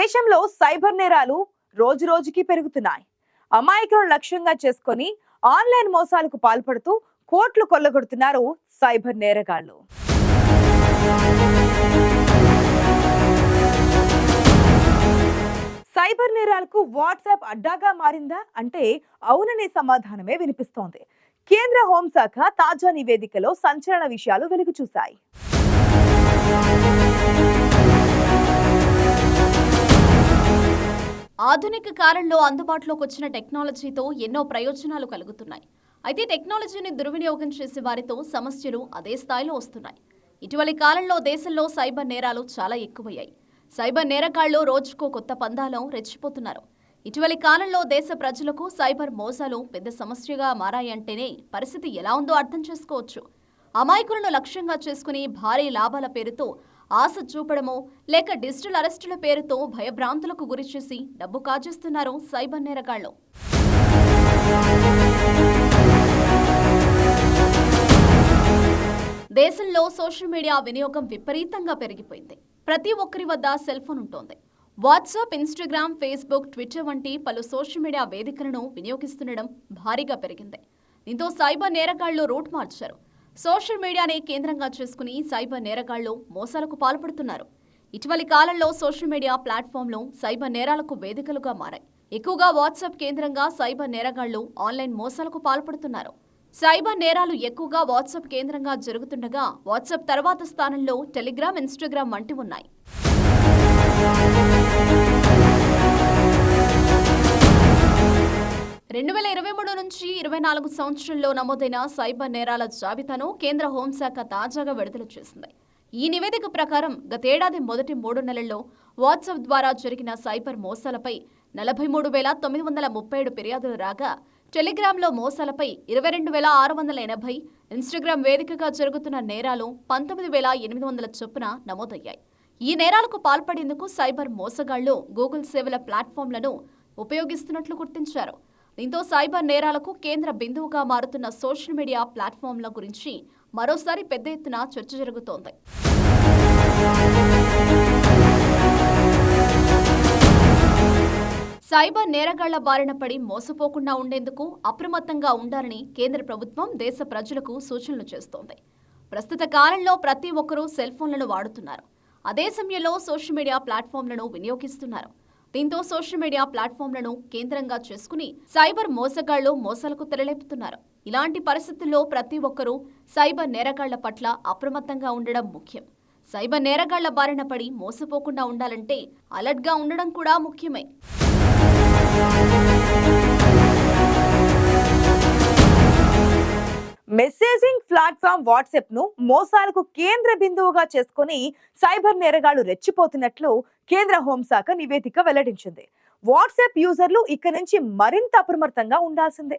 దేశంలో సైబర్ నేరాలు రోజు రోజుకి పెరుగుతున్నాయి. అమాయకులను లక్ష్యంగా చేసుకొని ఆన్లైన్ మోసాలకు పాల్పడుతూ కోట్లు కొల్లగొడుతున్నారు సైబర్ నేరగాళ్లు. సైబర్ నేరాలకు వాట్సాప్ అడ్డాగా మారిందా అంటే అవుననే సమాధానమే వినిపిస్తోంది. కేంద్ర హోంశాఖ తాజా నివేదికలో సంచలన విషయాలు వెలుగు చూశాయి. ఆధునిక కాలంలో అందుబాటులోకి వచ్చిన టెక్నాలజీతో ఎన్నో ప్రయోజనాలు కలుగుతున్నాయి. అయితే టెక్నాలజీని దుర్వినియోగం చేసే వారితో సమస్యలు అదే స్థాయిలో వస్తున్నాయి. ఇటీవలి కాలంలో దేశంలో సైబర్ నేరాలు చాలా ఎక్కువయ్యాయి. సైబర్ నేరగాళ్లు రోజుకో కొత్త పందాలో రెచ్చిపోతున్నారు. ఇటీవలి కాలంలో దేశ ప్రజలకు సైబర్ మోసాలు పెద్ద సమస్యగా మారాయంటేనే పరిస్థితి ఎలా ఉందో అర్థం చేసుకోవచ్చు. అమాయకులను లక్ష్యంగా చేసుకుని భారీ లాభాల పేరుతో ఆశ చూపడమో లేక డిజిటల్ అరెస్టుల పేరుతో భయభ్రాంతులకు గురిచేసి డబ్బు కాజేస్తున్నారు సైబర్ నేరగాళ్లు. దేశంలో సోషల్ మీడియా వినియోగం విపరీతంగా పెరిగిపోయింది. ప్రతి ఒక్కరి వద్ద సెల్ ఫోన్ ఉంటుంది. వాట్సాప్, ఇన్స్టాగ్రామ్, ఫేస్బుక్, ట్విట్టర్ వంటి పలు సోషల్ మీడియా వేదికలను వినియోగిస్తుండడం భారీగా పెరిగింది. దీంతో సైబర్ నేరగాళ్లు రూట్ మార్చారు. సోషల్ మీడియాని కేంద్రంగా చేసుకుని సైబర్ నేరగాళ్లు మోసాలకు పాల్పడుతున్నారు. ఇటీవలి కాలంలో సోషల్ మీడియా ప్లాట్ఫామ్లు సైబర్ నేరాలకు వేదికలుగా మారాయి. ఎక్కువగా వాట్సాప్ కేంద్రంగా సైబర్ నేరగాళ్లు ఆన్లైన్ మోసాలకు పాల్పడుతున్నారు. సైబర్ నేరాలు ఎక్కువగా వాట్సాప్ కేంద్రంగా జరుగుతుండగా వాట్సాప్ తర్వాత స్థానంలో టెలిగ్రామ్, ఇన్స్టాగ్రామ్ వంటి ఉన్నాయి. 2023 నుంచి 24 సంవత్సరంలో నమోదైన సైబర్ నేరాల జాబితాను కేంద్ర హోంశాఖ తాజాగా విడుదల చేసింది. ఈ నివేదిక ప్రకారం గతేడాది మొదటి 3 నెలల్లో వాట్సాప్ ద్వారా జరిగిన సైబర్ మోసాలపై 43,937 ఫిర్యాదులు రాగా, టెలిగ్రామ్లో మోసాలపై 22,680, ఇన్స్టాగ్రామ్ వేదికగా జరుగుతున్న నేరాలు 19,800 చొప్పున నమోదయ్యాయి. ఈ నేరాలకు పాల్పడేందుకు సైబర్ మోసగాళ్లు గూగుల్ సేవల ప్లాట్ఫామ్లను ఉపయోగిస్తున్నట్లు గుర్తించారు. దీంతో సైబర్ నేరాలకు కేంద్ర బిందువుగా మారుతున్న సోషల్ మీడియా ప్లాట్ఫామ్ల గురించి మరోసారి పెద్ద ఎత్తున చర్చ జరుగుతోంది. సైబర్ నేరగాళ్ల బారిన పడి మోసపోకుండా ఉండేందుకు అప్రమత్తంగా ఉండాలని కేంద్ర ప్రభుత్వం దేశ ప్రజలకు సూచనలు చేస్తోంది. ప్రస్తుత కాలంలో ప్రతి ఒక్కరూ సెల్ ఫోన్లను వాడుతున్నారు. అదే సమయంలో సోషల్ మీడియా ప్లాట్ఫామ్లను వినియోగిస్తున్నారు. దీంతో సోషల్ మీడియా ప్లాట్ఫామ్లను కేంద్రంగా చేసుకుని సైబర్ మోసగాళ్లు మోసాలకు తెరలేపుతున్నారు. ఇలాంటి పరిస్థితుల్లో ప్రతి ఒక్కరూ సైబర్ నేరగాళ్ల పట్ల అప్రమత్తంగా ఉండడం ముఖ్యం. సైబర్ నేరగాళ్ల బారిన పడి మోసపోకుండా ఉండాలంటే అలర్ట్గా ఉండడం కూడా ముఖ్యమే. మెసేజింగ్ ప్లాట్ఫామ్ వాట్సాప్ ను మోసాలకు కేంద్ర బిందువుగా చేసుకుని సైబర్ నేరగాళ్లు రెచ్చిపోతున్నట్లు కేంద్ర హోంశాఖ నివేదిక వెల్లడించింది. వాట్సాప్ యూజర్లు ఇక నుంచి మరింత అప్రమత్తంగా ఉండాల్సిందే.